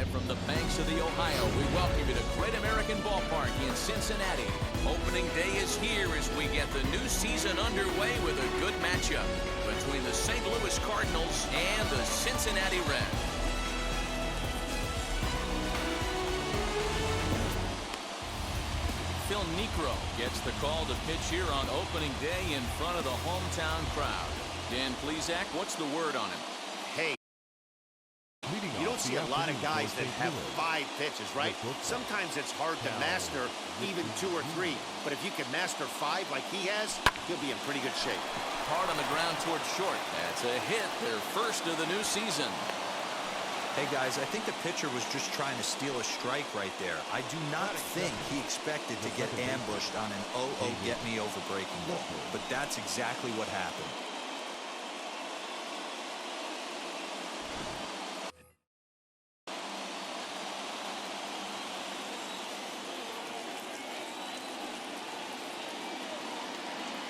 Live from the banks of the Ohio, we welcome you to Great American Ballpark in Cincinnati. Opening day is here as we get the new season underway with a good matchup between the St. Louis Cardinals and the Cincinnati Reds. Phil Niekro gets the call to pitch here on opening day in front of the hometown crowd. Dan Plesac, what's the word on him? Hey, you don't see a lot of guys that have 5 pitches, right? Sometimes it's hard to master even 2 or 3, but if you can master 5 like he has, he'll be in pretty good shape. Hard on the ground towards short. That's a hit, their first of the new season. Hey guys, I think the pitcher was just trying to steal a strike right there. I do not think he expected to get ambushed on an 0-0 get me over breaking ball, but that's exactly what happened.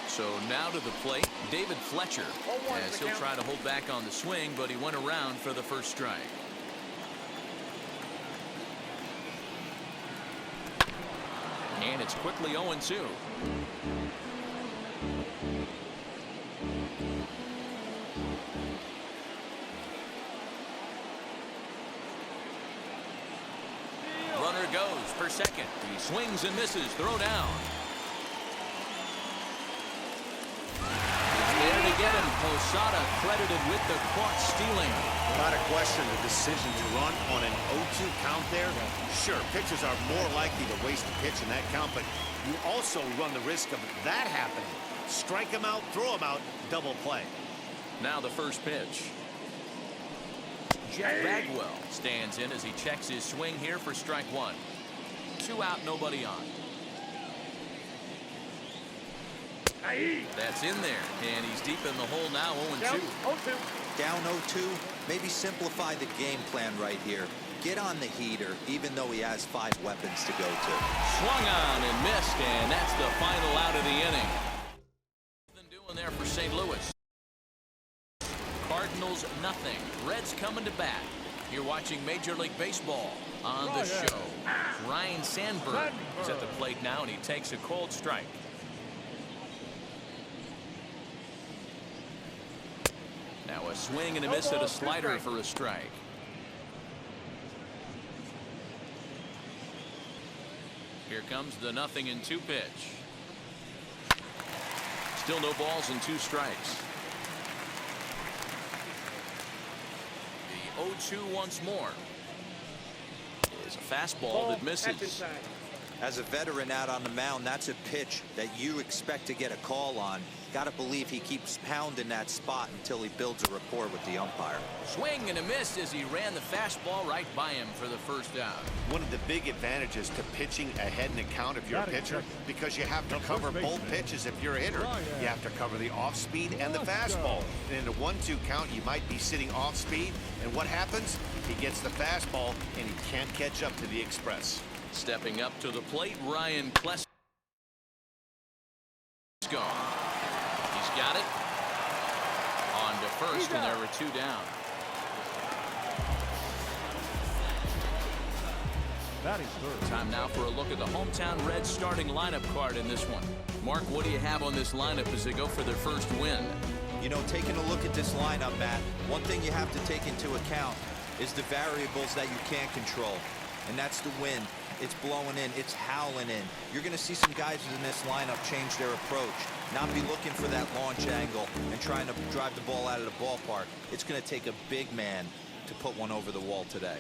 So now to the plate, David Fletcher, as he'll try to hold back on the swing, but he went around for the first strike. And it's quickly 0-2. Runner goes for second. He swings and misses. Throw down. Get him. Posada credited with the caught stealing. Not a question of the decision to run on an 0-2 count there. Sure, pitchers are more likely to waste a pitch in that count, but you also run the risk of that happening. Strike him out, throw him out, double play. Now the first pitch. Jeff Bagwell stands in as he checks his swing here for strike 1. 2 out, nobody on. That's in there, and he's deep in the hole now, 0-2. Down 0-2, maybe simplify the game plan right here. Get on the heater, even though he has 5 weapons to go to. Swung on and missed, and that's the final out of the inning. Nothing doing there for St. Louis. Cardinals, nothing. Reds coming to bat. You're watching Major League Baseball on the show. Ryan Sandberg is at the plate now, and he takes a cold strike. Now a swing and a miss at a slider for a strike. Here comes the 0-2 pitch. Still no balls and 2 strikes. The 0-2 once more. Is a fastball that misses. As a veteran out on the mound, that's a pitch that you expect to get a call on. Got to believe he keeps pounding that spot until he builds a rapport with the umpire. Swing and a miss as he ran the fastball right by him for the first out. One of the big advantages to pitching ahead in the count if you're a pitcher, because you have to cover both pitches if you're a hitter. You have to cover the off speed and the fastball. And in a 1-2 count, you might be sitting off speed, and what happens? He gets the fastball and he can't catch up to the express. Stepping up to the plate, Ryan Klesko. He's got it. On to first, and there were 2 down. Time now for a look at the hometown Reds starting lineup card in this one. Mark, what do you have on this lineup as they go for their first win? You know, taking a look at this lineup, Matt, one thing you have to take into account is the variables that you can't control, and that's the wind. It's blowing in, it's howling in. You're going to see some guys in this lineup change their approach, not be looking for that launch angle and trying to drive the ball out of the ballpark. It's going to take a big man to put one over the wall today.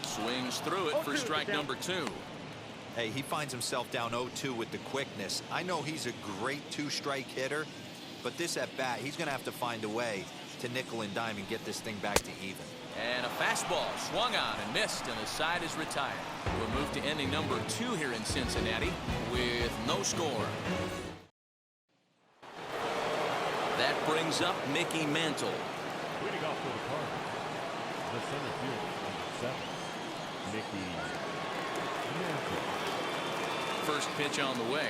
Swings through it for strike number 2. Hey, he finds himself down 0-2 with the quickness. I know he's a great 2-strike hitter, but this at bat, he's going to have to find a way to nickel and dime and get this thing back to even. And a fastball swung on and missed, and the side is retired. We'll move to inning number 2 here in Cincinnati with no score. That brings up Mickey Mantle. Leading off for the Cardinals, the center fielder, number 7, Mickey Mantle. First pitch on the way.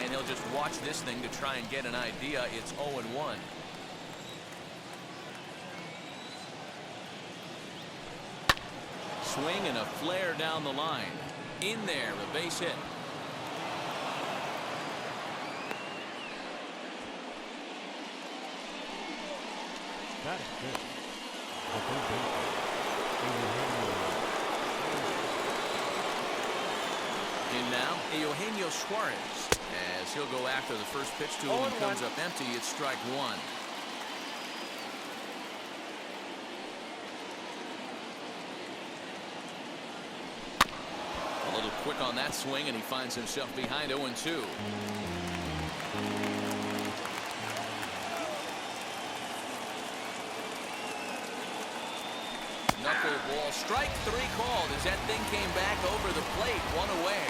And he'll just watch this thing to try and get an idea. It's 0-1. swing and a flare down the line. In there, a base hit. That is good. The third baseman, In now, Eugenio Suarez, as he'll go after the first pitch to him and comes up empty. It's strike one. A little quick on that swing, and he finds himself behind 0-2. Knuckleball, strike three called as that thing came back over the plate, one away.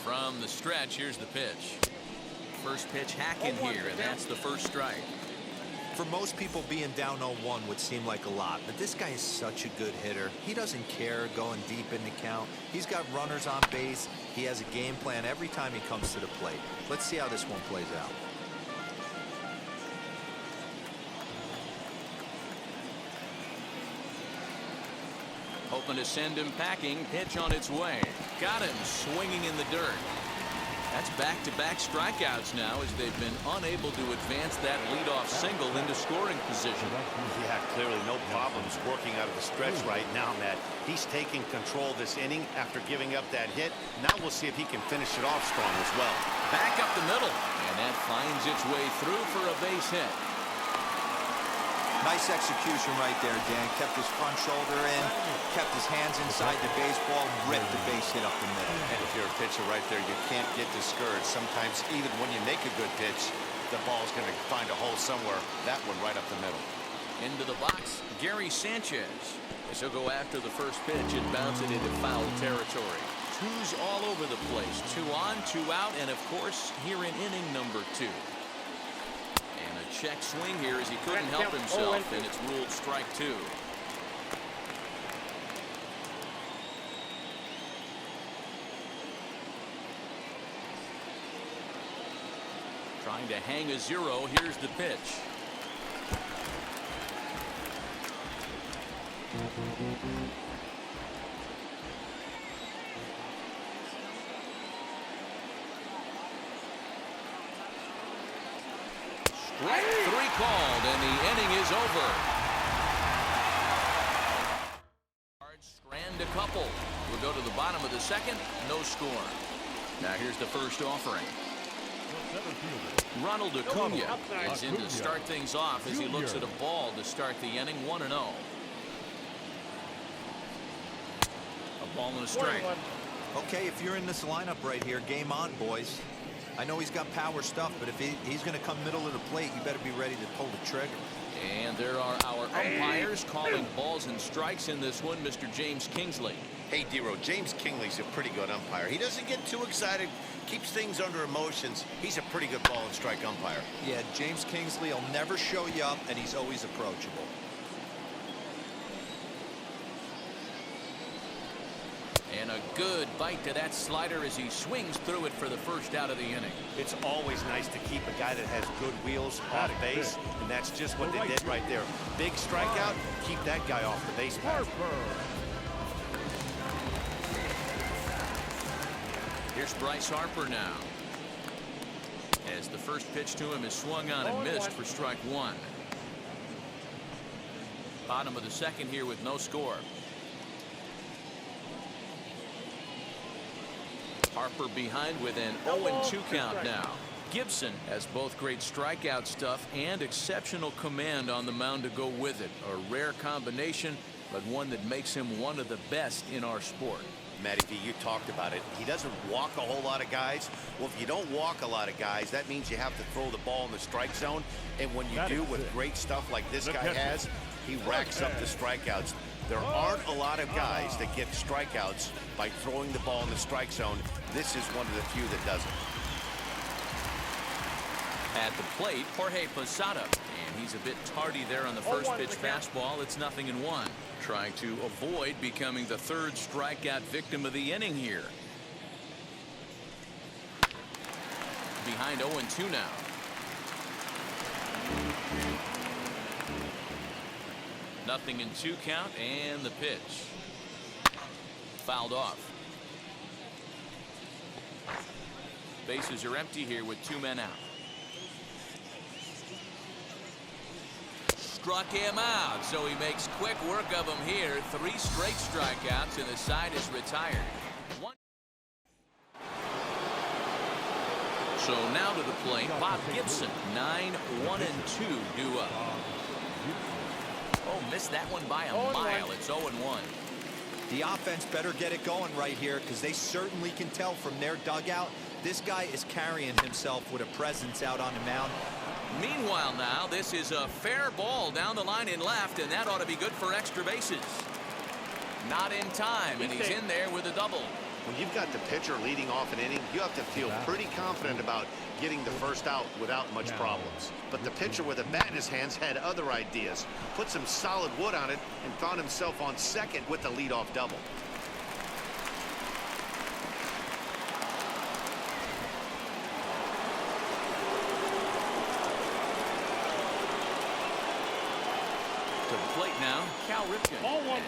From the stretch, here's the pitch. First pitch hacking here, and that's the first strike. For most people, being down 0-1 would seem like a lot, but this guy is such a good hitter. He doesn't care going deep in the count. He's got runners on base. He has a game plan every time he comes to the plate. Let's see how this one plays out. Hoping to send him packing. Pitch on its way. Got him swinging in the dirt. That's back-to-back strikeouts now as they've been unable to advance that leadoff single into scoring position. Yeah, clearly no problems working out of the stretch right now, Matt. He's taking control this inning after giving up that hit. Now we'll see if he can finish it off strong as well. Back up the middle, and that finds its way through for a base hit. Nice execution right there, Dan. Kept his front shoulder in, kept his hands inside the baseball, ripped the base hit up the middle. And if you're a pitcher right there, you can't get discouraged. Sometimes even when you make a good pitch, the ball's going to find a hole somewhere. That one right up the middle. Into the box, Gary Sanchez. As he'll go after the first pitch and bounce it into foul territory. Twos all over the place. 2 on, 2 out, and of course, here in inning number 2. Check swing here as he couldn't help himself, and it's ruled strike 2. Trying to hang a 0. Here's the pitch. Strike 3 called, and the inning is over. Strand a couple. We'll go to the bottom of the second. No score. Now here's the first offering. Ronald Acuna is in to start things off as he looks at a ball to start the inning. 1-0. A ball and a strike. Okay, if you're in this lineup right here, game on, boys. I know he's got power stuff, but if he's going to come middle of the plate, you better be ready to pull the trigger. And there are our umpires calling balls and strikes in this one. Mr. James Kingsley. Hey, Dero, James Kingley's a pretty good umpire. He doesn't get too excited, keeps things under emotions. He's a pretty good ball and strike umpire. Yeah, James Kingsley will never show you up, and he's always approachable. And a good bite to that slider as he swings through it for the first out of the inning. It's always nice to keep a guy that has good wheels off base, and that's just what they did right there. Big strikeout, keep that guy off the base path. Here's Bryce Harper now. As the first pitch to him is swung on and missed for strike 1. Bottom of the second here with no score. Harper behind with an 0-2 count now. Gibson has both great strikeout stuff and exceptional command on the mound to go with it. A rare combination, but one that makes him one of the best in our sport. Matty V, you talked about it. He doesn't walk a whole lot of guys. Well, if you don't walk a lot of guys, that means you have to throw the ball in the strike zone. And when you do with great stuff like this guy has, he racks up the strikeouts. There aren't a lot of guys that get strikeouts by throwing the ball in the strike zone. This is one of the few that does it. At the plate, Jorge Posada. And he's a bit tardy there on the first pitch fastball. It's 0-1. Trying to avoid becoming the third strikeout victim of the inning here. Behind 0-2 now. Nothing in 2 count, and the pitch. Fouled off. Bases are empty here with 2 men out. Struck him out, so he makes quick work of him here. 3 straight strikeouts, and the side is retired. So now to the plate, Bob Gibson. 9-1-2 due up. Oh, missed that one by a mile. It's 0-1. The offense better get it going right here, because they certainly can tell from their dugout this guy is carrying himself with a presence out on the mound. Meanwhile now, this is a fair ball down the line in left, and that ought to be good for extra bases. Not in time, and he's in there with a double. When you've got the pitcher leading off an inning, you have to feel pretty confident about getting the first out without much problems. But the pitcher with a bat in his hands had other ideas. Put some solid wood on it and found himself on second with the leadoff double. To the plate now, Cal Ripken.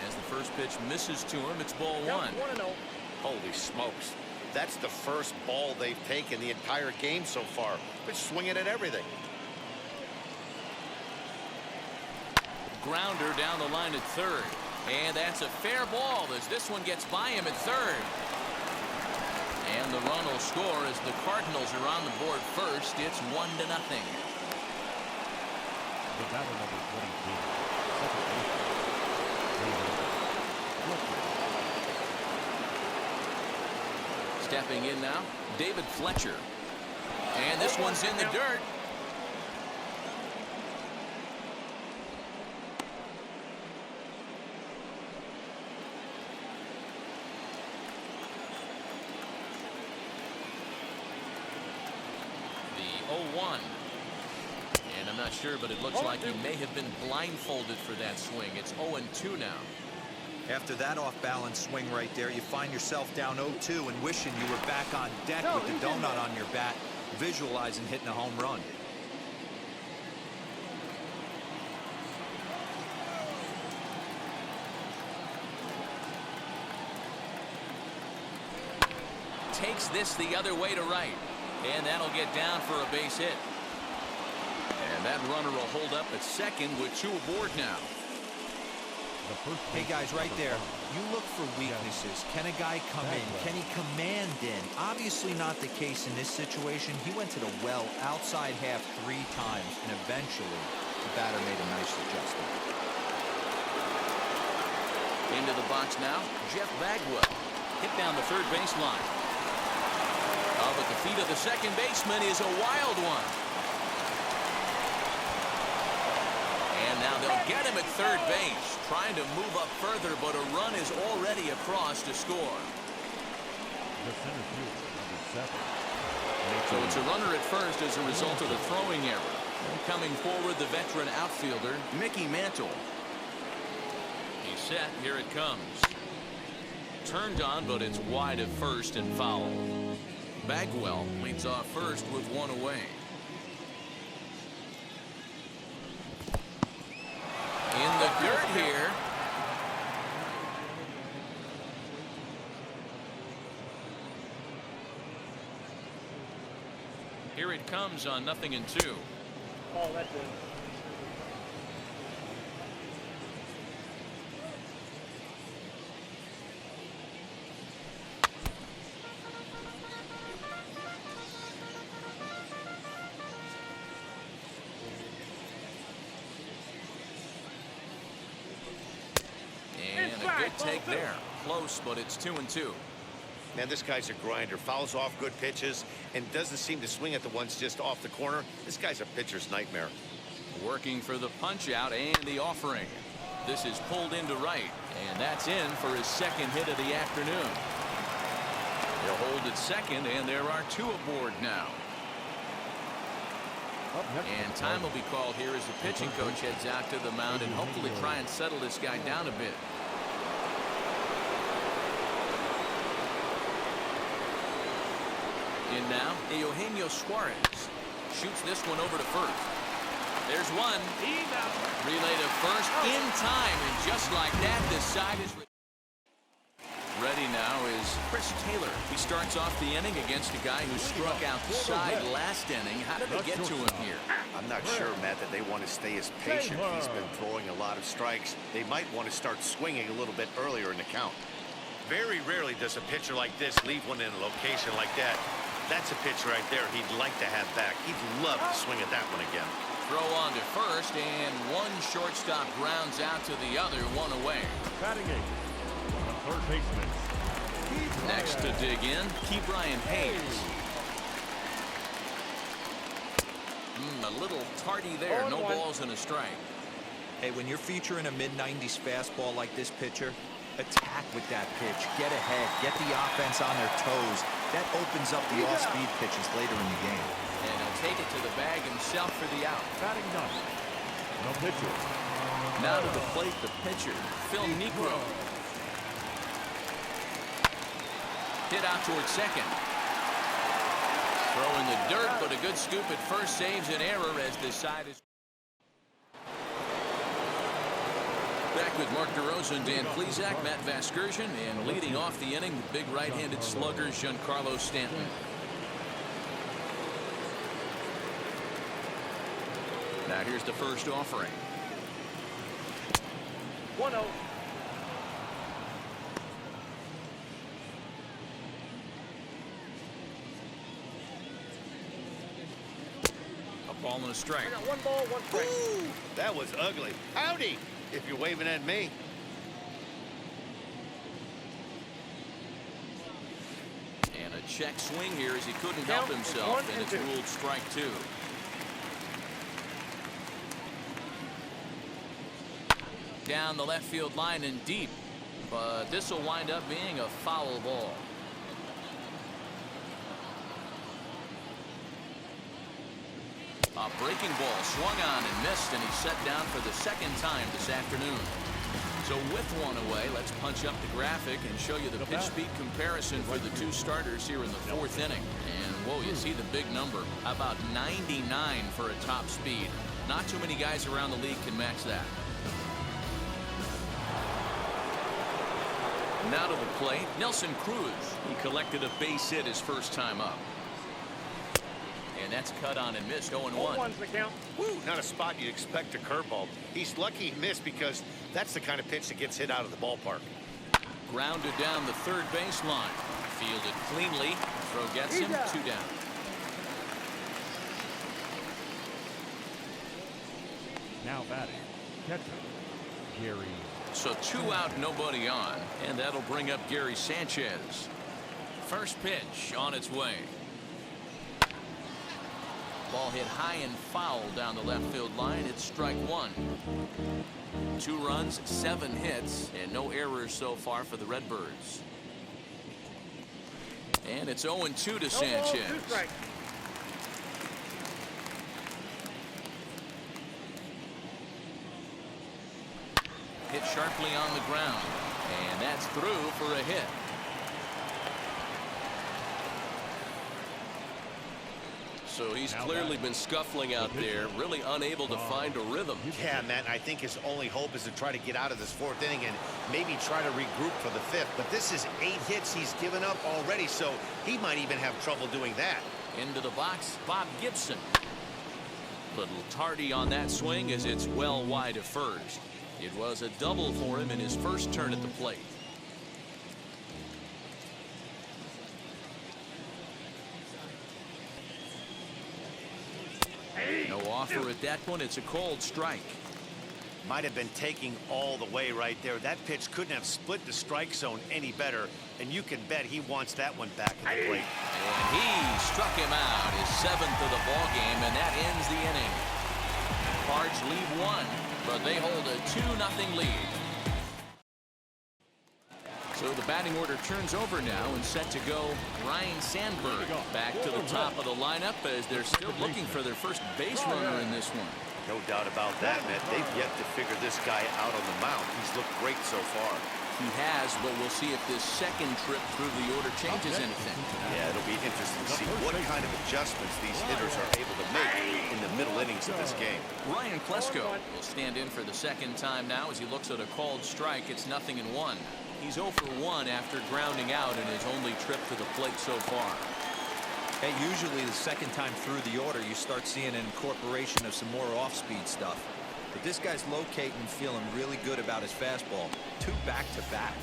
As the first pitch misses to him, it's ball 1. Holy smokes. That's the first ball they've taken the entire game so far. But swinging at everything. Grounder down the line at third. And that's a fair ball as this one gets by him at third. And the run will score as the Cardinals are on the board first. It's 1-0. The batter number 22. Stepping in now, David Fletcher. And this one's in the dirt. The 0-1. And I'm not sure, but it looks like he may have been blindfolded for that swing. It's 0-2 now. After that off-balance swing right there, you find yourself down 0-2 and wishing you were back on deck with the donut on your bat, visualizing hitting a home run. Takes this the other way to right, and that'll get down for a base hit. And that runner will hold up at second with 2 aboard now. Hey guys, right there, you look for weaknesses. Can a guy come in? Can he command in? Obviously not the case in this situation. He went to the well outside half 3 times, and eventually the batter made a nice adjustment. Into the box now, Jeff Bagwell. Hit down the third baseline. Oh, but the feet of the second baseman is a wild one. And now they'll get him at third base. Trying to move up further, but a run is already across to score. So it's a runner at first as a result of the throwing error. Coming forward, the veteran outfielder, Mickey Mantle. He's set. Here it comes. Turned on, but it's wide at first and foul. Bagwell leads off first with 1 away. In the dirt here. Here it comes on 0-2. Oh, that's it. And a good take there. close, but it's 2-2. Man, this guy's a grinder. Fouls off good pitches and doesn't seem to swing at the ones just off the corner. This guy's a pitcher's nightmare. Working for the punch out and the offering. This is pulled into right, and that's in for his second hit of the afternoon. He'll hold at second, and there are 2 aboard now. And time will be called here as the pitching coach heads out to the mound and hopefully try and settle this guy down a bit. In now, Eugenio Suarez shoots this one over to first. There's one. Relay to first in time, and just like that, this side is ready now is Chris Taylor. He starts off the inning against a guy who struck out the side last inning. How did they get to him here? I'm not sure, Matt, that they want to stay as patient. He's been throwing a lot of strikes. They might want to start swinging a little bit earlier in the count. Very rarely does a pitcher like this leave one in a location like that. That's a pitch right there he'd like to have back. He'd love to swing at that one again. Throw on to first, and one shortstop grounds out to the other, one away. Batting eighth, the third baseman. Next to dig in, Ke'Bryan Hayes. A little tardy there. No balls and a strike. Hey, when you're featuring a mid-90s fastball like this pitcher, attack with that pitch. Get ahead. Get the offense on their toes. That opens up the off-speed pitches later in the game. And he'll take it to the bag himself for the out. Batting ninth, no pitcher. Now to the plate, the pitcher, Phil Niekro. Hit out towards second. Throw in the dirt, but a good scoop at first saves an error as this side is. Back with Mark DeRosa and Dan Plesac, Matt Vasgersian, and leading off the inning, the big right-handed slugger, Giancarlo Stanton. Now here's the first offering. 1-0. A ball and a strike. I got 1 ball, 1 strike. Ooh, that was ugly. Howdy, if you're waving at me. And a check swing here as he couldn't help himself, and it's ruled strike 2. Down the left field line and deep, but this will wind up being a foul ball. A breaking ball swung on and missed, and he's set down for the second time this afternoon. So with one away, let's punch up the graphic and show you the pitch speed comparison for the 2 starters here in the 4th inning. And whoa, you see the big number, about 99 for a top speed. Not too many guys around the league can match that. Now to the plate, Nelson Cruz. He collected a base hit his first time up. And that's cut on and missed, 0-1. 0-1's the count. Woo, not a spot you'd expect a curveball. He's lucky he missed because that's the kind of pitch that gets hit out of the ballpark. Grounded down the third baseline. Fielded cleanly. Throw gets him, 2 down. Now batting, catcher, Gary. So 2 out, nobody on, and that'll bring up Gary Sanchez. First pitch on its way. Ball hit high and foul down the left field line. It's strike 1. 2 runs, 7 hits, and no errors so far for the Redbirds. And it's 0-2 to Sanchez. No ball, 2 strikes. Hit sharply on the ground, and that's through for a hit. So he's clearly been scuffling out there, really unable to find a rhythm. Yeah, man, I think his only hope is to try to get out of this 4th inning and maybe try to regroup for the 5th. But this is 8 hits he's given up already, so he might even have trouble doing that. Into the box, Bob Gibson. Little tardy on that swing as it's well wide of first. It was a double for him in his first turn at the plate. No offer at that point. It's a cold strike. Might have been taking all the way right there. That pitch couldn't have split the strike zone any better, and you can bet he wants that one back at the plate. And he struck him out, his 7th of the ball game, and that ends the inning. Cards lead 1, but they hold a 2-0 lead. So the batting order turns over now and set to go Ryan Sandberg back to the top of the lineup as they're still looking for their first base runner in this one. No doubt about that, Matt. They've yet to figure this guy out on the mound. He's looked great so far. He has, but we'll see if this second trip through the order changes anything. Yeah, it'll be interesting to see what kind of adjustments these hitters are able to make in the middle innings of this game. Ryan Klesko will stand in for the second time now as he looks at a called strike. It's 0-1. He's 0 for 1 after grounding out in his only trip to the plate so far. Hey, usually the second time through the order, you start seeing an incorporation of some more off-speed stuff. But this guy's locating and feeling really good about his fastball. 2 back-to-back.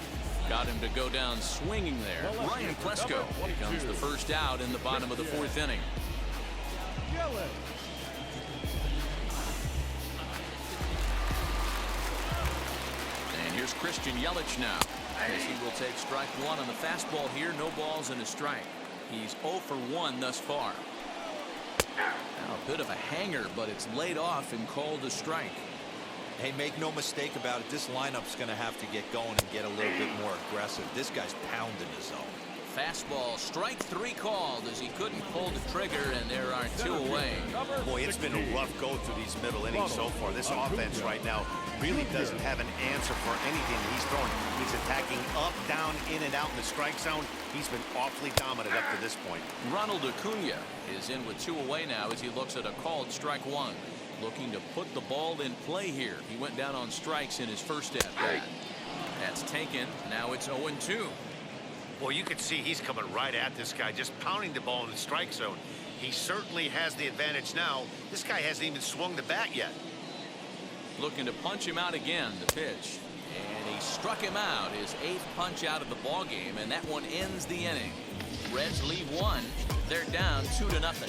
Got him to go down swinging there. Ryan Klesko becomes the first out in the bottom of the 4th inning. And here's Christian Yelich now, as he will take strike 1 on the fastball here. No balls and a strike. He's 0 for 1 thus far. Now a bit of a hanger, but it's laid off and called a strike. Hey, make no mistake about it. This lineup's going to have to get going and get a little bit more aggressive. This guy's pounding his zone. Fastball, strike 3 called as he couldn't pull the trigger, and there are 2 away. Boy, it's been a rough go through these middle innings so far. This offense right now really doesn't have an answer for anything he's throwing. He's attacking up, down, in, and out in the strike zone. He's been awfully dominant up to this point. Ronald Acuna is in with 2 away now as he looks at a called strike 1. Looking to put the ball in play here. He went down on strikes in his first at-bat. That's taken. Now it's 0-2. Well, you can see he's coming right at this guy, just pounding the ball in the strike zone. He certainly has the advantage now. This guy hasn't even swung the bat yet. Looking to punch him out again, the pitch. And he struck him out, his 8th punch out of the ball game, and that one ends the inning. Reds lead 1. They're down 2-0.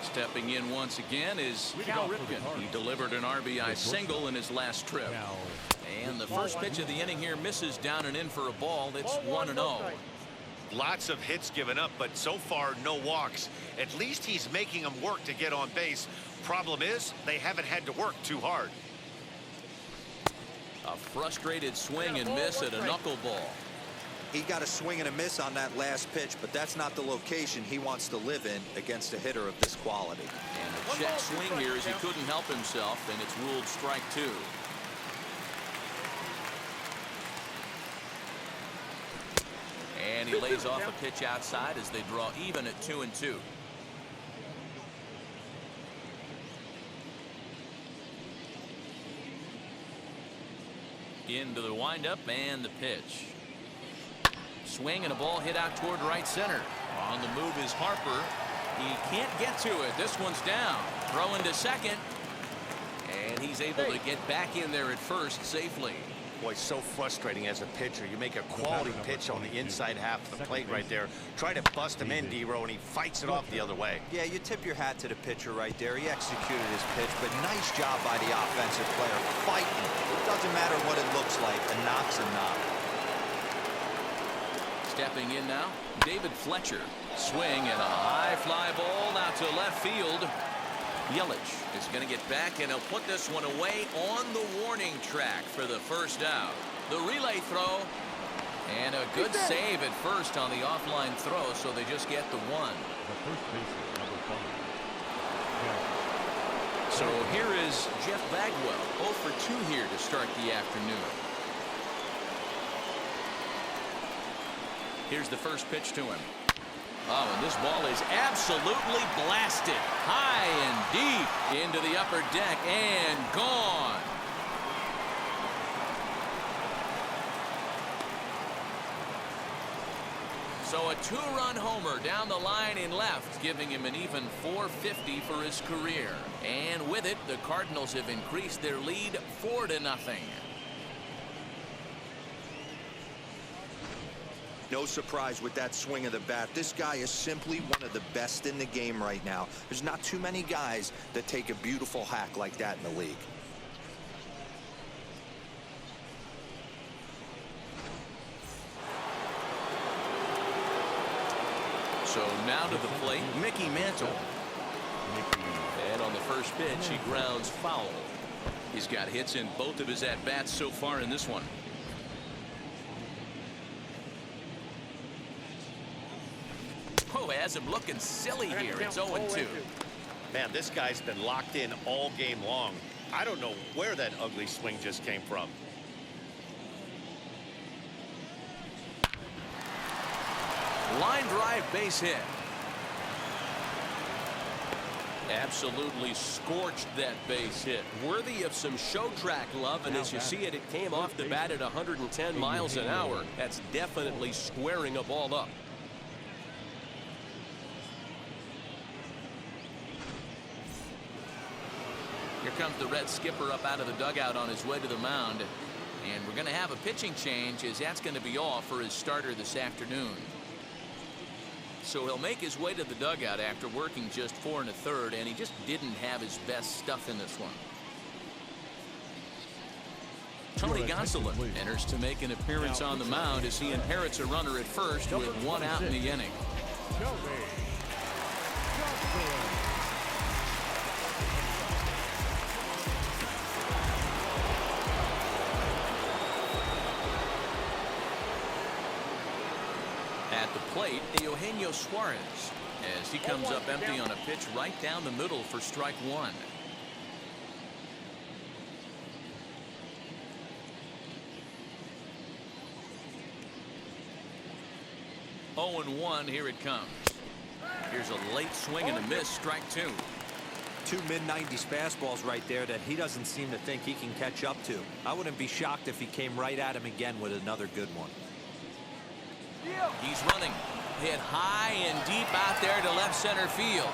Stepping in once again is Cal Ripken. He delivered an RBI single in his last trip. And the first pitch of the inning here misses down and in for a ball. It's 1-0. Lots of hits given up, but so far no walks. At least he's making them work to get on base. Problem is, they haven't had to work too hard. A frustrated swing and miss at a knuckleball. He got a swing and a miss on that last pitch, but that's not the location he wants to live in against a hitter of this quality. And a check swing here as he couldn't help himself, and it's ruled strike 2. And he lays off a pitch outside as they draw even at 2-2. Into the windup and the pitch. Swing and a ball hit out toward right center. On the move is Harper. He can't get to it. This one's down. Throwing to second. And he's able to get back in there at first safely. Boy, so frustrating as a pitcher. You make a quality pitch on the inside half of the plate right there. Try to bust him in, D-Row, and he fights it off the other way. Yeah, you tip your hat to the pitcher right there. He executed his pitch, but nice job by the offensive player. Fighting. It doesn't matter what it looks like. A knock's a knock. Stepping in now, David Fletcher. Swing and a high fly ball out to left field. Yelich is going to get back, and he'll put this one away on the warning track for the first out. The relay throw, and a good save at first on the offline throw, so they just get the 1. The first baseman, number 5. So here is Jeff Bagwell, 0 for 2 here to start the afternoon. Here's the first pitch to him. Oh, and this ball is absolutely blasted. High and deep into the upper deck and gone. So a 2-run homer down the line in left, giving him an even 450 for his career. And with it, the Cardinals have increased their lead 4-0. No surprise with that swing of the bat. This guy is simply one of the best in the game right now. There's not too many guys that take a beautiful hack like that in the league. So now to the plate, Mickey Mantle. And on the first pitch, he grounds foul. He's got hits in both of his at-bats so far in this one. Oh, has him looking silly here. It's 0-2. Man, this guy's been locked in all game long. I don't know where that ugly swing just came from. Line drive base hit. Absolutely scorched that base hit. Worthy of some show track love, and as you see it, it came off the bat at 110 miles an hour. That's definitely squaring a ball up. Here comes the Red skipper up out of the dugout on his way to the mound. And we're going to have a pitching change, as that's going to be all for his starter this afternoon. So he'll make his way to the dugout after working just 4 1/3, and he just didn't have his best stuff in this one. Tony Gonsolin enters to make an appearance on the mound as he inherits a runner at first with 1 out in the inning. At the plate, Eugenio Suarez, as he comes up empty on a pitch right down the middle for strike 1. Oh, 0-1, here it comes. Here's a late swing and a miss, strike 2. 2 mid-90s fastballs right there that he doesn't seem to think he can catch up to. I wouldn't be shocked if he came right at him again with another good one. He's running. Hit high and deep out there to left center field.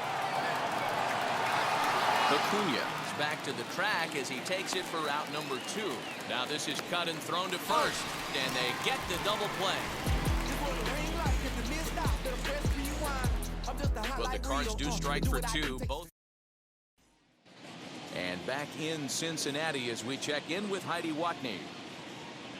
Acuna is back to the track as he takes it for out number 2. Now this is cut and thrown to first, and they get the double play. But the Cards do strike for 2, both. And back in Cincinnati as we check in with Heidi Watney.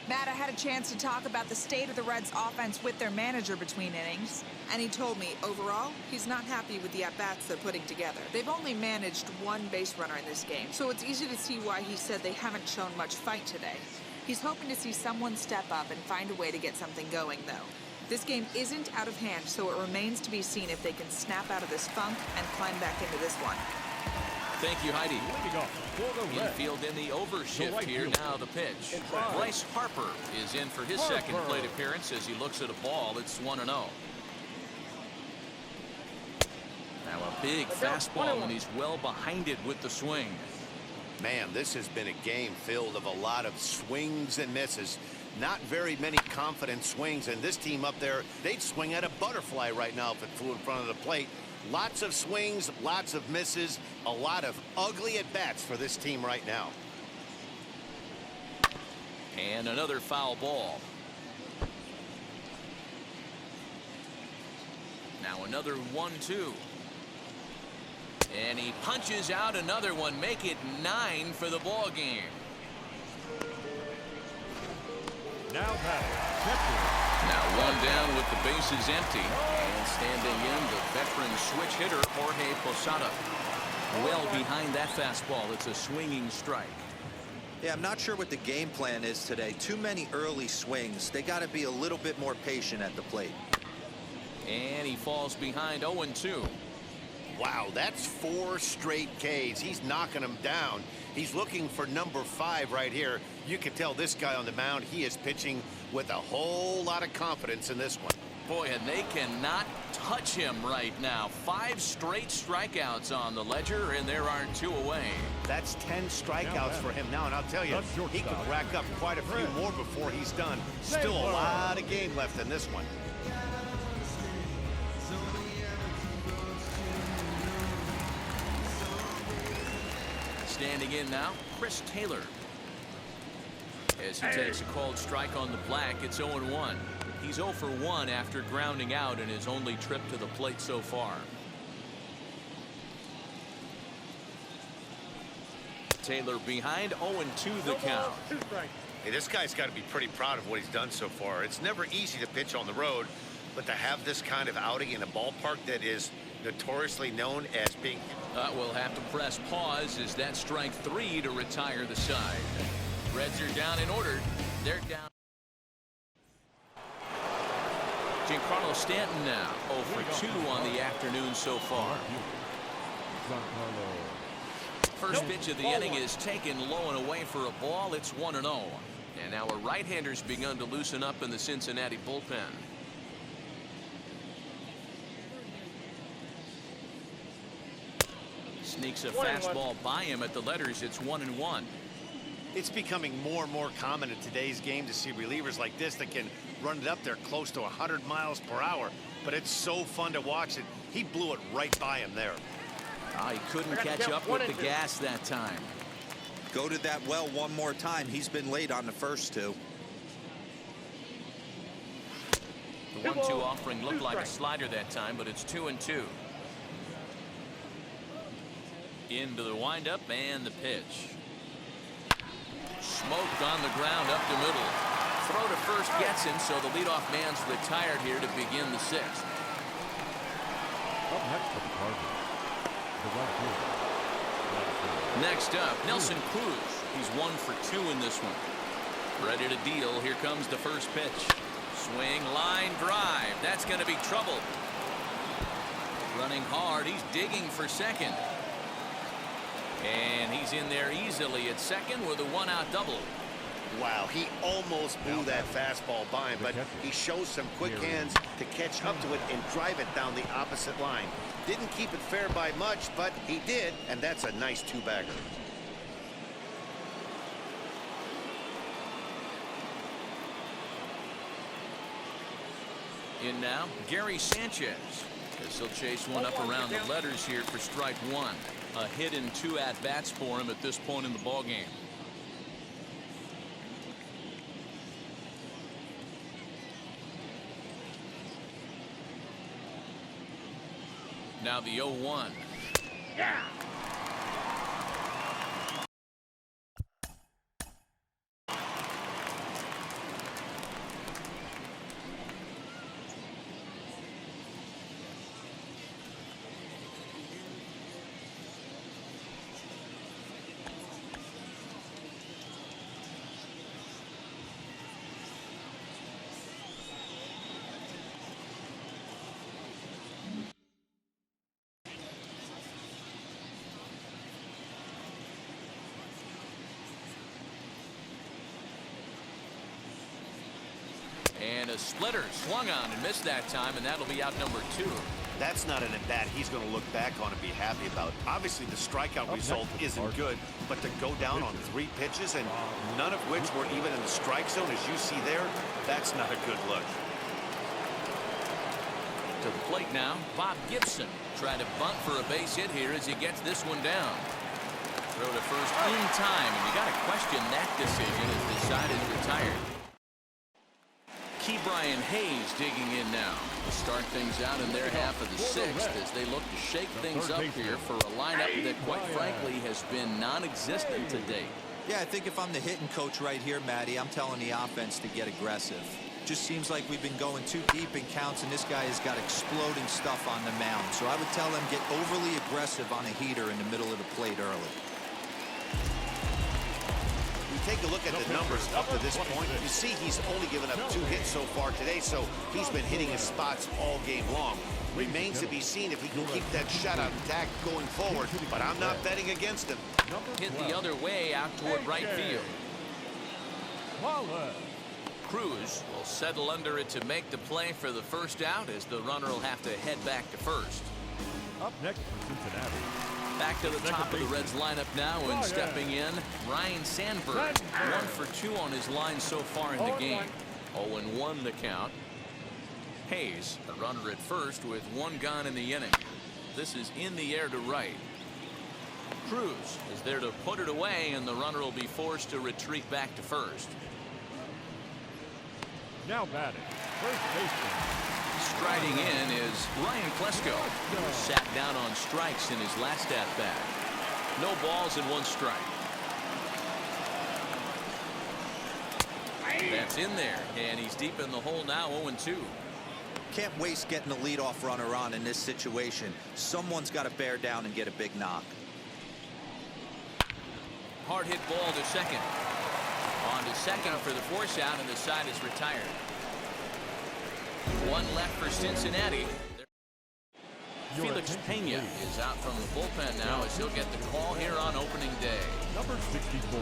Matt, I had a chance to talk about the state of the Reds offense with their manager between innings, and he told me overall he's not happy with the at-bats they're putting together. They've only managed 1 base runner in this game, so it's easy to see why he said they haven't shown much fight today. He's hoping to see someone step up and find a way to get something going, though. This game isn't out of hand, so it remains to be seen if they can snap out of this funk and climb back into this one. Thank you, Heidi. Infield in the overshift here. Now the pitch. Bryce Harper is in for his second plate appearance as he looks at a ball. It's 1-0. Now a big fastball, and he's well behind it with the swing. Man, this has been a game filled of a lot of swings and misses. Not very many confident swings, and this team up there, they'd swing at a butterfly right now if it flew in front of the plate. Lots of swings, lots of misses, a lot of ugly at-bats for this team right now. And another foul ball. Now another 1-2. And he punches out another one, make it 9 for the ball game. Now batting. Now 1 down with the bases empty. And standing in, the veteran switch hitter, Jorge Posada. Well behind that fastball. It's a swinging strike. Yeah, I'm not sure what the game plan is today. Too many early swings. They got to be a little bit more patient at the plate. And he falls behind 0-2. Wow, that's 4 straight Ks. He's knocking them down. He's looking for number 5 right here. You can tell this guy on the mound, he is pitching with a whole lot of confidence in this one. Boy, and they cannot touch him right now. 5 straight strikeouts on the ledger, and there are 2 away. That's 10 strikeouts for him now, and I'll tell you, he could rack up quite a few more before he's done. Still a lot of game left in this one. Standing in now, Chris Taylor. As he takes a called strike on the black, it's 0-1. He's 0 for 1 after grounding out in his only trip to the plate so far. Taylor behind, 0-2 the count. Hey, this guy's got to be pretty proud of what he's done so far. It's never easy to pitch on the road, but to have this kind of outing in a ballpark that is notoriously known as being... We'll have to press pause as that strike 3 to retire the side. Reds are down in order. They're down. Giancarlo Stanton now 0 for 2 on the afternoon so far. First pitch of the inning is taken low and away for a ball. It's 1-0. And now a right-hander's begun to loosen up in the Cincinnati bullpen. Sneaks a fastball by him at the letters. It's 1-1. It's becoming more and more common in today's game to see relievers like this that can run it up there close to 100 miles per hour. But it's so fun to watch it. He blew it right by him there. He couldn't catch up with the gas that time. Go to that well one more time. He's been late on the first two. The 1-2 offering looked like a slider that time, but it's 2-2. Into the windup and the pitch. Smoked on the ground up the middle. Throw to first gets him, so the leadoff man's retired here to begin the 6th. Up next for the Cardinals. Next up, Nelson Cruz. He's 1 for 2 in this one. Ready to deal. Here comes the first pitch. Swing, line drive. That's going to be trouble. Running hard. He's digging for second. And he's in there easily at second with a 1-out double. Wow, he almost blew that fastball by him, but he shows some quick hands to catch up to it and drive it down the opposite line. Didn't keep it fair by much, but he did, and that's a nice two-bagger. In now, Gary Sanchez, as he'll chase one up around the letters here for strike 1. A hit and 2 at-bats for him at this point in the ballgame. Now the 0-1. Yeah. And a splitter swung on and missed that time, and that'll be out number 2. That's not an at-bat he's going to look back on and be happy about. Obviously, the strikeout result isn't good, but to go down on 3 pitches and none of which were even in the strike zone, as you see there, that's not a good look. To the plate now, Bob Gibson trying to bunt for a base hit here as he gets this one down. Throw to first in time, and you got to question that decision as the side is retired. Brian Hayes digging in now to start things out in their half of the 6th as they look to shake things up here for a lineup that quite frankly has been non-existent to date. Yeah, I think if I'm the hitting coach right here, Matty, I'm telling the offense to get aggressive. Just seems like we've been going too deep in counts, and this guy has got exploding stuff on the mound. So I would tell him get overly aggressive on a heater in the middle of the plate early. Take a look at the numbers up to this point. You see he's only given up 2 hits so far today, so he's been hitting his spots all game long. Remains to be seen if he can keep that shutout intact going forward, but I'm not betting against him. Hit the other way out toward right field. Cruz will settle under it to make the play for the first out as the runner will have to head back to first. Up next for Cincinnati. Back to the top of the Reds lineup now, and stepping in, Ryan Sandberg. 1 for 2 on his line so far in the game. 0-1 the count. Hayes, a runner at first with 1 gone in the inning. This is in the air to right. Cruz is there to put it away, and the runner will be forced to retreat back to first. Now batting, first baseman. Striding in is Ryan Klesko, who sat down on strikes in his last at-bat. No balls and 1 strike. That's in there, and he's deep in the hole now, 0-2. Can't waste getting the leadoff runner on in this situation. Someone's got to bear down and get a big knock. Hard hit ball to second. On to second for the force out, and the side is retired. 1 left for Cincinnati. Felix Pena is out from the bullpen now as he'll get the call here on opening day. Number 64.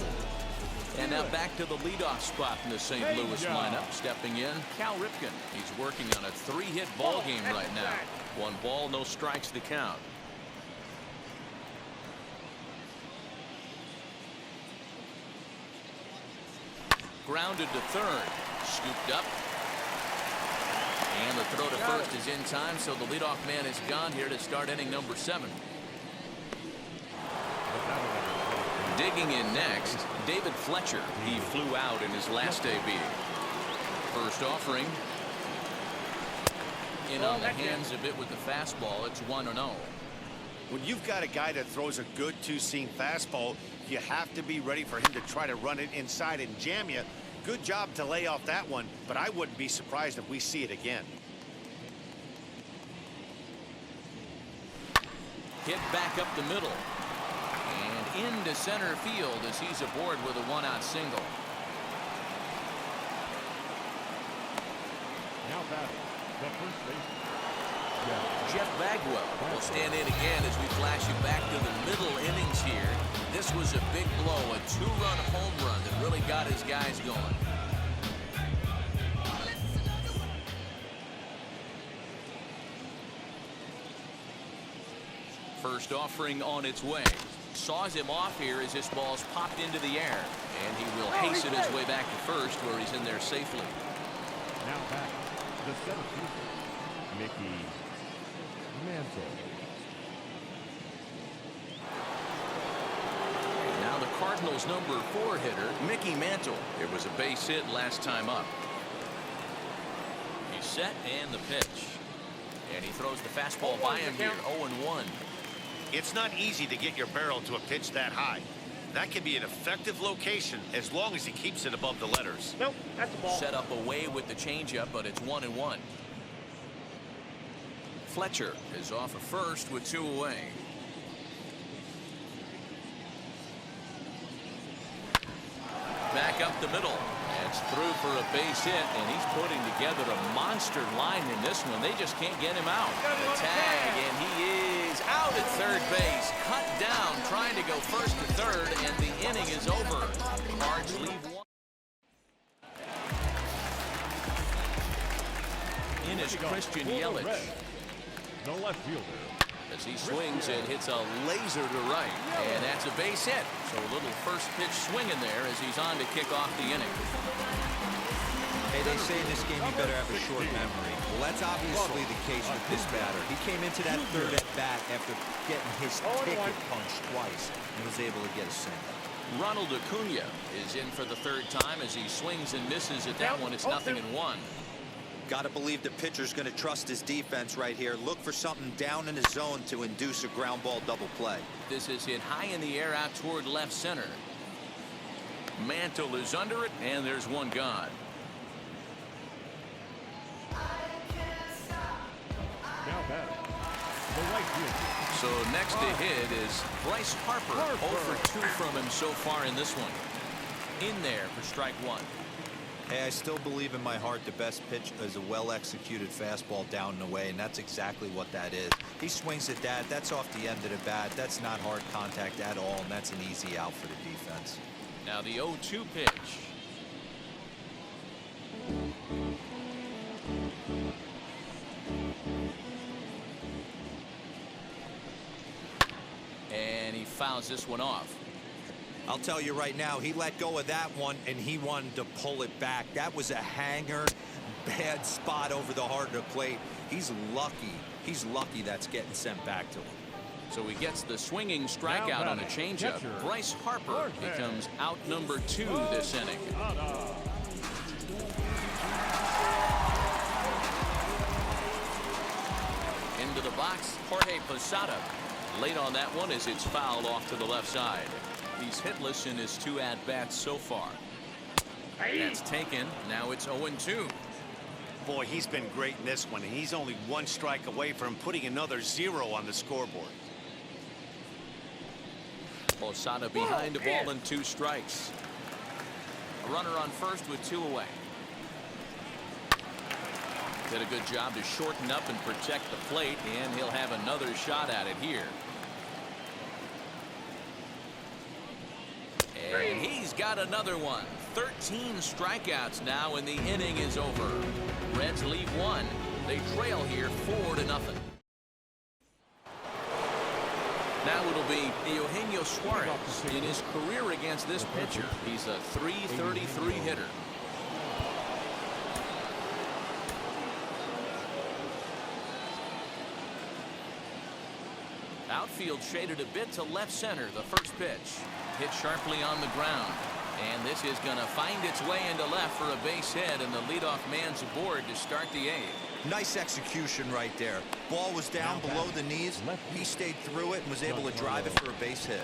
And now back to the leadoff spot in the St. Louis lineup. Stepping in, Cal Ripken. He's working on a 3-hit ball game right now. 1 ball, no strikes to count. Grounded to third. Scooped up. And the throw to first is in time, so the leadoff man is gone here to start inning number 7. Digging in next, David Fletcher. He flew out in his last AB. First offering. In on the hands a bit with the fastball. It's 1-0. When you've got a guy that throws a good 2-seam fastball, you have to be ready for him to try to run it inside and jam you. Good job to lay off that one, but I wouldn't be surprised if we see it again. Hit back up the middle. And into center field as he's aboard with a 1-out single. Now batting, the first baseman. Jeff Bagwell will stand in again as we flash you back to the middle innings here. This was a big blow, a 2-run home run that really got his guys going. First offering on its way. Saws him off here as this ball's popped into the air. And he will hasten his way back to first, where he's in there safely. Now back, the center fielder, Mickey Mantle. Now the Cardinals' number 4 hitter, Mickey Mantle. It was a base hit last time up. He's set and the pitch. And he throws the fastball by him here, 0-1. It's not easy to get your barrel to a pitch that high. That can be an effective location as long as he keeps it above the letters. Nope, that's a ball. Set up away with the changeup, but it's 1-1. Fletcher is off of first with 2 away. Back up the middle. It's through for a base hit, and he's putting together a monster line in this one. They just can't get him out. The tag, and he is out at third base. Cut down, trying to go first to third, and the inning is over. Cards leave 1. In is Christian Yelich. No left fielder. As he swings and hits a laser to right. And that's a base hit. So a little first pitch swing in there as he's on to kick off the inning. Hey, they say in this game you better have a short memory. Well, that's obviously the case with this batter. He came into that third at bat after getting his ticket punched twice and was able to get a single. Ronald Acuna is in for the 3rd time as he swings and misses at that one. It's 0-1. Got to believe the pitcher's going to trust his defense right here. Look for something down in the zone to induce a ground ball double play. This is hit high in the air out toward left center. Mantle is under it, and there's one gone. Now batting, the right fielder. So next to hit is Bryce Harper. 0 for 2 from him so far in this one. In there for strike 1. Hey, I still believe in my heart the best pitch is a well-executed fastball down and away, and that's exactly what that is. He swings at that. That's off the end of the bat. That's not hard contact at all, and that's an easy out for the defense. Now the 0-2 pitch. And he fouls this one off. I'll tell you right now, he let go of that one, and he wanted to pull it back. That was a hanger, bad spot over the heart of the plate. He's lucky. He's lucky that's getting sent back to him. So he gets the swinging strikeout on a changeup. Bryce Harper becomes out number 2 this inning. Into the box, Jorge Posada. Late on that one as it's fouled off to the left side. He's hitless in his 2 at-bats so far. That's taken. Now it's 0-2. Boy, he's been great in this one, and he's only 1 strike away from putting another 0 on the scoreboard. Posada behind a ball and 2 strikes. A runner on first with 2 away. Did a good job to shorten up and protect the plate, and he'll have another shot at it here. And he's got another one. 13 strikeouts now, and the inning is over. Reds lead 1. They trail here 4-0. Now it'll be Eugenio Suarez. In his career against this pitcher, he's a .333 hitter. Outfield shaded a bit to left center. The first pitch hit sharply on the ground, and this is going to find its way into left for a base hit, and the leadoff man's aboard to start the 8th. Nice execution right there. Ball was down below the knees. He stayed through it and was able to drive it for a base hit.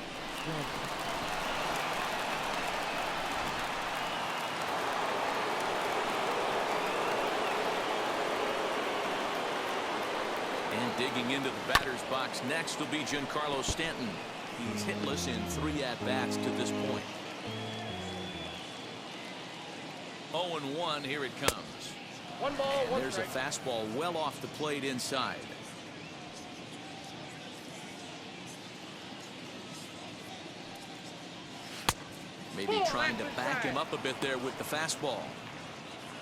And digging into the batter's box next will be Giancarlo Stanton. He's hitless in 3 at-bats to this point. 0-1, here it comes. 1 ball, and 1 there's strike. a fastball well off the plate inside. Maybe trying to back him up a bit there with the fastball.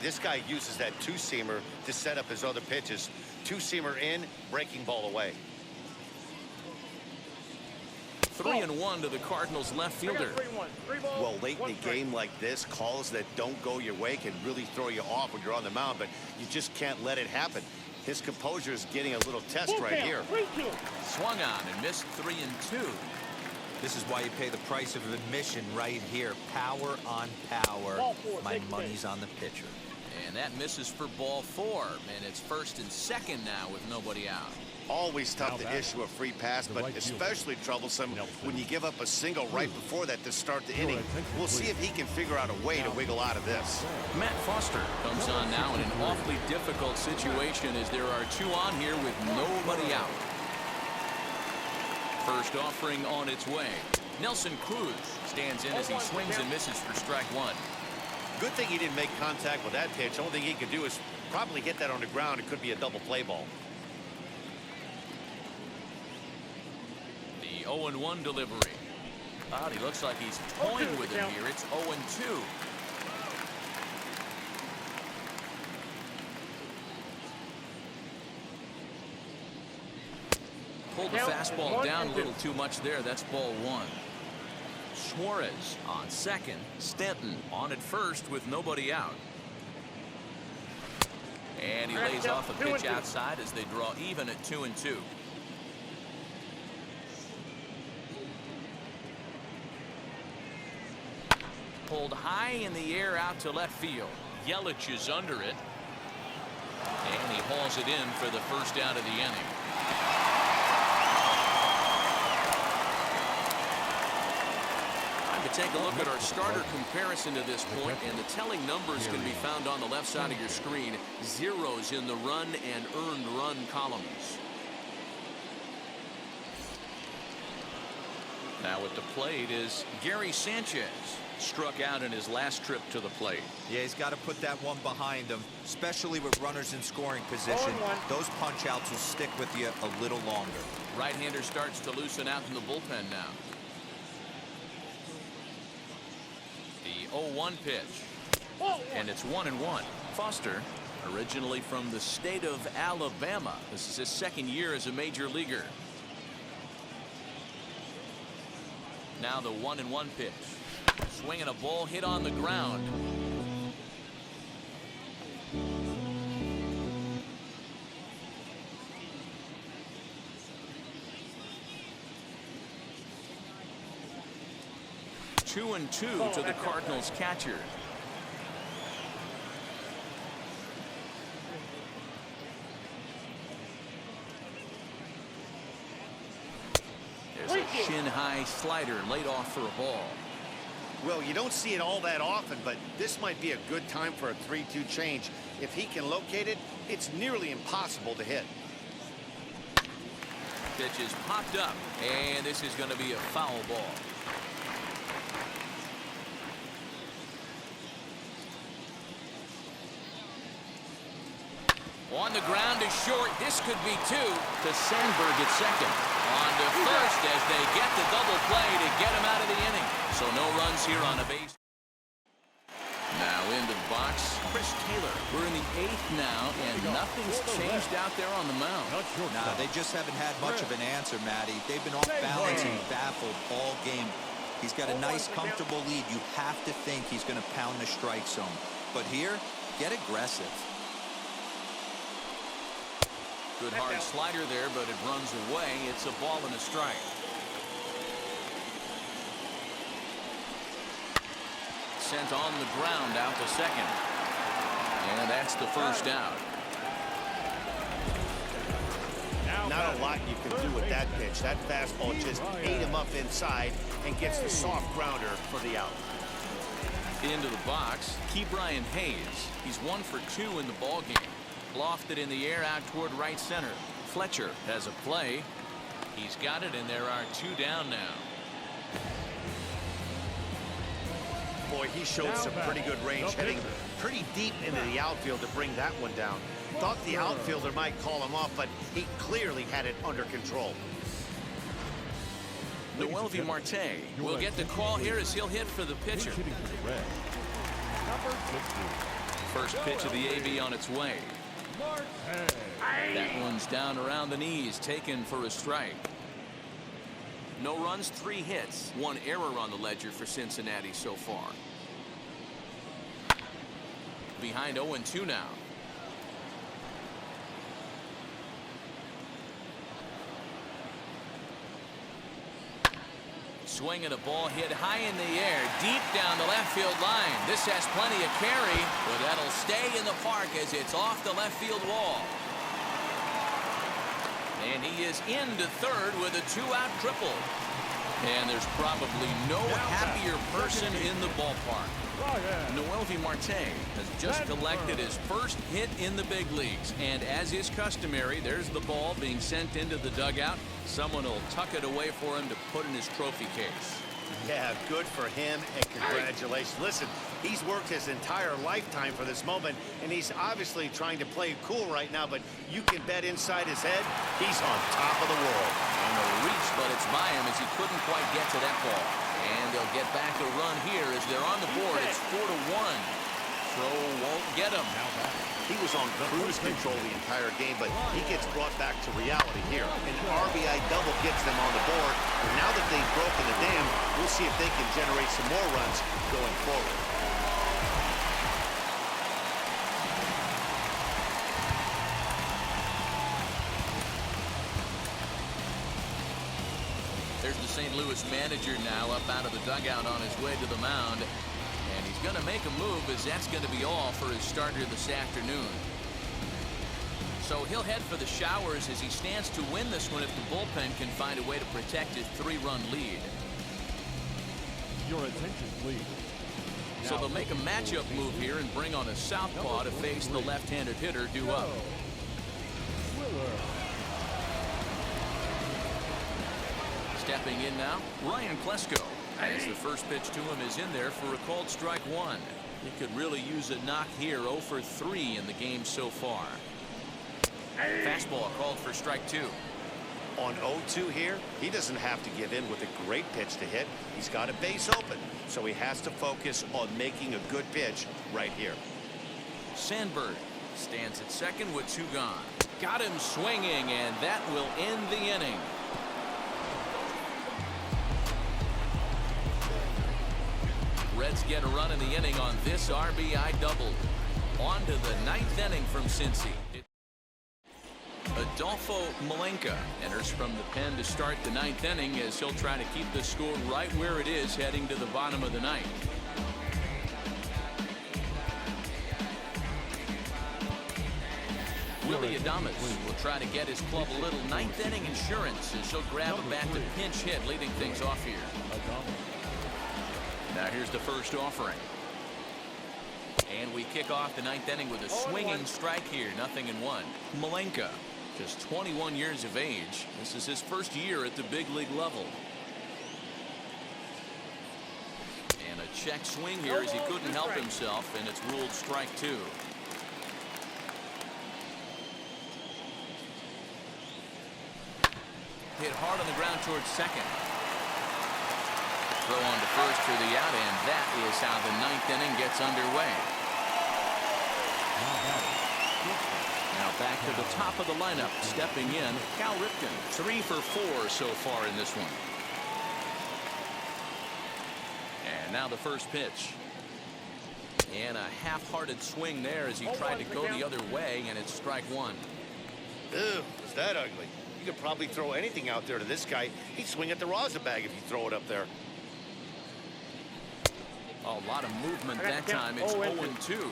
This guy uses that 2-seamer to set up his other pitches. 2-seamer in, breaking ball away. 3-1 to the Cardinals left fielder. 3-1. 3 balls, Well, late in 1 a strike. game like this, calls that don't go your way can really throw you off when you're on the mound, but you just can't let it happen. His composure is getting a little test Full right count, here. 3-2. Swung on and missed 3-2. This is why you pay the price of admission right here. Power on power. Ball 4, My take money's base. on the pitcher. And that misses for ball 4, and it's 1st and 2nd now with nobody out. Always tough to issue a free pass, but especially troublesome when you give up a single right before that to start the inning. We'll see if he can figure out a way to wiggle out of this. Matt Foster comes on now in an awfully difficult situation as there are 2 on here with nobody out. First offering on its way. Nelson Cruz stands in as he swings and misses for strike 1. Good thing he didn't make contact with that pitch. Only thing he could do is probably hit that on the ground. It could be a double play ball. The 0-1 delivery. But he looks like he's toying with him here. It's 0-2. Pulled the fastball down a little too much there. That's ball 1. Suarez on second. Stanton on at first with nobody out. And he lays off a pitch outside as they draw even at 2-2. Pulled high in the air out to left field. Yelich is under it. And he hauls it in for the first out of the inning. Take a look at our starter comparison to this point, and the telling numbers can be found on the left side of your screen. Zeros in the run and earned run columns. Now at the plate is Gary Sanchez. Struck out in his last trip to the plate. Yeah, he's got to put that one behind him, especially with runners in scoring position. Those punch outs will stick with you a little longer. Right-hander starts to loosen out in the bullpen now. The 0-1 pitch. And it's 1-1. Foster, originally from the state of Alabama. This is his 2nd year as a major leaguer. Now the 1-1 pitch. Swinging a ball hit on the ground. 2-2 to the Cardinals catcher. There's a shin-high slider laid off for a ball. Well, you don't see it all that often, but this might be a good time for a 3-2 change. If he can locate it, it's nearly impossible to hit. Pitch is popped up, and this is going to be a foul ball. On the ground is short. This could be two to Sandberg at second. On to first as they get the double play to get him out of the inning. So no runs here on a base. Now into the box, Chris Taylor. We're in the 8th now, and nothing's changed out there on the mound. Nah, they just haven't had much of an answer, Matty. They've been off balance and baffled all game. He's got a nice, comfortable lead. You have to think he's going to pound the strike zone. But here, get aggressive. Good hard slider there, but it runs away. It's a ball and a strike. Sent on the ground out to second. And that's the first out. Not a lot you can do with that pitch. That fastball just ate him up inside and gets the soft grounder for the out. Into the box, Brian Hayes. He's 1 for 2 in the ball game. Lofted in the air out toward right center. Fletcher has a play. He's got it, and there are 2 down now. Boy, he showed some pretty good range, heading pretty deep into the outfield to bring that one down. Thought the outfielder might call him off, but he clearly had it under control. Noelvi Marte will get the call here as he'll hit for the pitcher. First pitch of the AB on its way. That one's down around the knees, taken for a strike. No runs, 3 hits, 1 error on the ledger for Cincinnati so far. Behind 0-2 now. Swing and a ball hit high in the air, deep down the left field line. This has plenty of carry, but that'll stay in the park as it's off the left field wall. And he is into third with a 2-out triple. And there's probably no happier person in the ballpark. Noelvi Marte has just collected his first hit in the big leagues. And as is customary, there's the ball being sent into the dugout. Someone will tuck it away for him to put in his trophy case. Yeah, good for him, and congratulations. Listen, he's worked his entire lifetime for this moment, and he's obviously trying to play cool right now, but you can bet inside his head, he's on top of the world. And the reach, but it's by him as he couldn't quite get to that ball. And they'll get back a run here as they're on the board. It's 4-1. Throw won't get him. He was on cruise control the entire game, but he gets brought back to reality here. An RBI double gets them on the board. And now that they've broken the dam, we'll see if they can generate some more runs going forward. There's the St. Louis manager now up out of the dugout on his way to the mound. And he's going to make a move, as that's going to be all for his starter this afternoon. So he'll head for the showers as he stands to win this one if the bullpen can find a way to protect his 3-run lead. Your attention, please. So they'll make a matchup move here and bring on a southpaw to face the left-handed hitter due up. Stepping in now, Ryan Klesko. As the first pitch to him is in there for a called strike 1. He could really use a knock here. 0 for 3 in the game so far. Fastball called for strike 2. On 0-2 here, he doesn't have to give in with a great pitch to hit. He's got a base open, so he has to focus on making a good pitch right here. Sandberg stands at second with 2 gone. Got him swinging, and that will end the inning. Reds get a run in the inning on this RBI double. On to the 9th inning from Cincy. A Adolfo Malenka enters from the pen to start the ninth inning as he'll try to keep the score right where it is heading to the bottom of the ninth. Willie Adames will try to get his club a little ninth inning insurance as he'll grab a bat to pinch hit, leading things off here. Now here's the first offering. And we kick off the ninth inning with a swinging strike here, 0-1. Malenka, just 21 years of age. This is his first year at the big league level. And a check swing here as he couldn't help himself, and it's ruled strike 2. Hit hard on the ground towards second. Throw on to first for the out, and that is how the ninth inning gets underway. Now back to the top of the lineup, stepping in, Cal Ripken, 3 for 4 so far in this one. And now the first pitch. And a half-hearted swing there as he tried to go the other way, and it's strike 1. Ew, was that ugly? You could probably throw anything out there to this guy. He'd swing at the rosin bag if you throw it up there. A lot of movement that time. It's 0-2.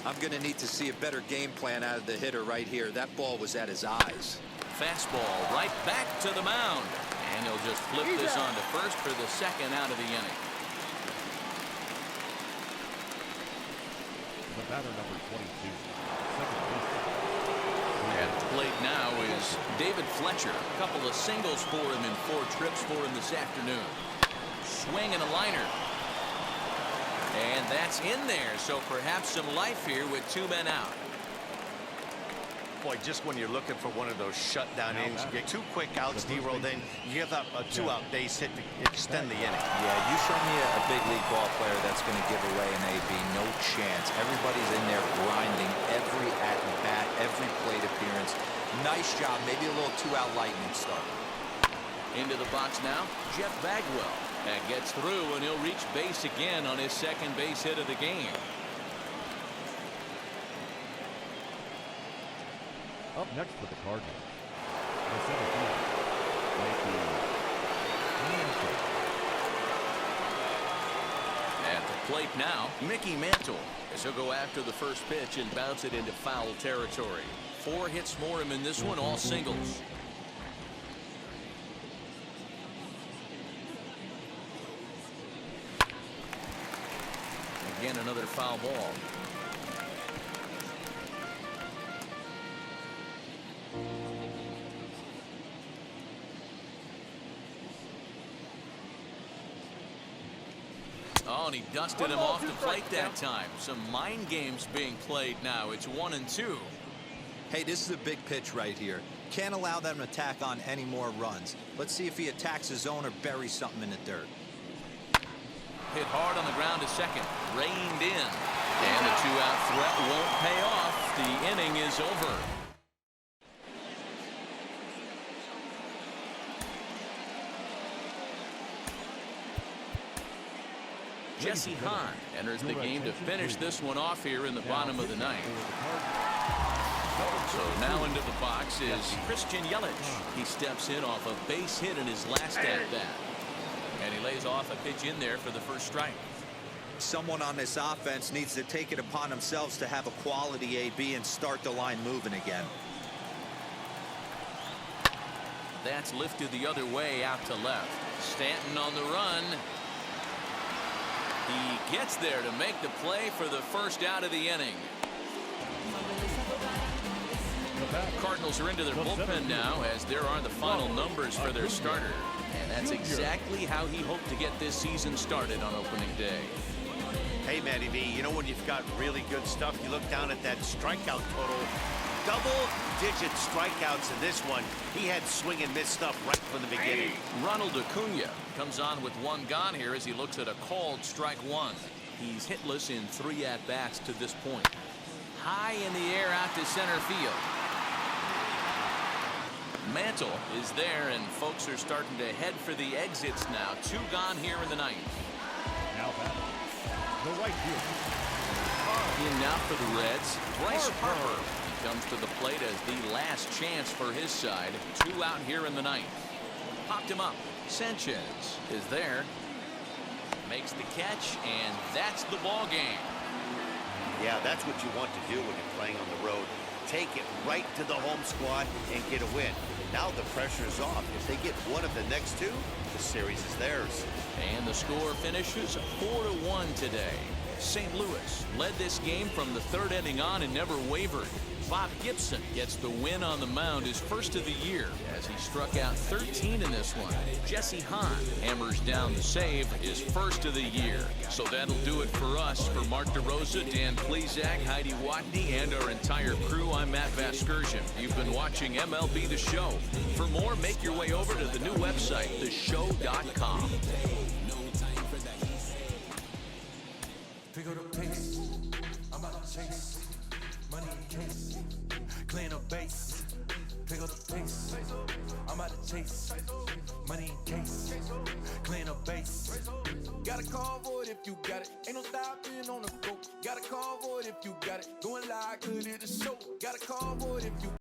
I'm going to need to see a better game plan out of the hitter right here. That ball was at his eyes. Fastball right back to the mound. And he'll just flip this on to first for the second out of the inning. The batter, number 22. At the plate now is David Fletcher. A couple of singles for him and 4 trips for him this afternoon. Swing and a liner. And that's in there, so perhaps some life here with 2 men out. Boy, just when you're looking for one of those shutdown innings, you get 2 quick outs, D-roll, then you give up a 2-out base hit to extend the inning. Yeah, you show me a big league ball player that's going to give away an AB. No chance. Everybody's in there grinding every at-bat, every plate appearance. Nice job. Maybe a little 2-out lightning start. Into the box now, Jeff Bagwell. And gets through, and he'll reach base again on his second base hit of the game. Up next for the Cardinals, the center field, At the plate now, Mickey Mantle, as he'll go after the first pitch and bounce it into foul territory. 4 hits for him in this one, all singles. Again, another foul ball. Oh, and he dusted him off the plate that time. Some mind games being played now. It's 1-2. Hey, this is a big pitch right here. Can't allow them to tack on any more runs. Let's see if he attacks his zone or buries something in the dirt. Hit hard on the ground to second. Reined in. And the 2-out threat won't pay off. The inning is over. Jesse Hahn enters the game to finish this one off here in the bottom of the ninth. So now into the box is Christian Yelich. He steps in off a base hit in his last at-bat. And he lays off a pitch in there for the first strike. Someone on this offense needs to take it upon themselves to have a quality AB and start the line moving again. That's lifted the other way out to left. Stanton on the run. He gets there to make the play for the first out of the inning. Cardinals are into their bullpen now as there are the final numbers for their starter. And that's exactly how he hoped to get this season started on opening day. Hey, Matty V, you know when you've got really good stuff, you look down at that strikeout total. Double-digit strikeouts in this one. He had swing and miss stuff right from the beginning. Ronald Acuna comes on with 1 gone here as he looks at a called strike 1. He's hitless in 3 at-bats to this point. High in the air out to center field. Mantle is there, and folks are starting to head for the exits now. 2 gone here in the ninth. Now batting, the right fielder. In now for the Reds, Bryce Harper. He comes to the plate as the last chance for his side. 2 out here in the ninth. Popped him up. Sanchez is there. Makes the catch, and that's the ball game. Yeah, that's what you want to do when you're playing on the road. Take it right to the home squad and get a win. Now the pressure is off. If they get one of the next two, the series is theirs. And the score finishes 4-1 today. St. Louis led this game from the third inning on and never wavered. Bob Gibson gets the win on the mound, his first of the year, as he struck out 13 in this one. Jesse Hahn hammers down the save, his first of the year. So that'll do it for us. For Mark DeRosa, Dan Plezak, Heidi Watney, and our entire crew, I'm Matt Vasgersian. You've been watching MLB The Show. For more, make your way over to the new website, theshow.com. Pick up the pace, I'm out to chase, money in case, clean up base. Pick up the pace, I'm out to chase, money in case, clean up base. Got a call for it if you got it, ain't no stopping on the go. Got a call for it if you got it, going live, good at the show. Got a call for it if you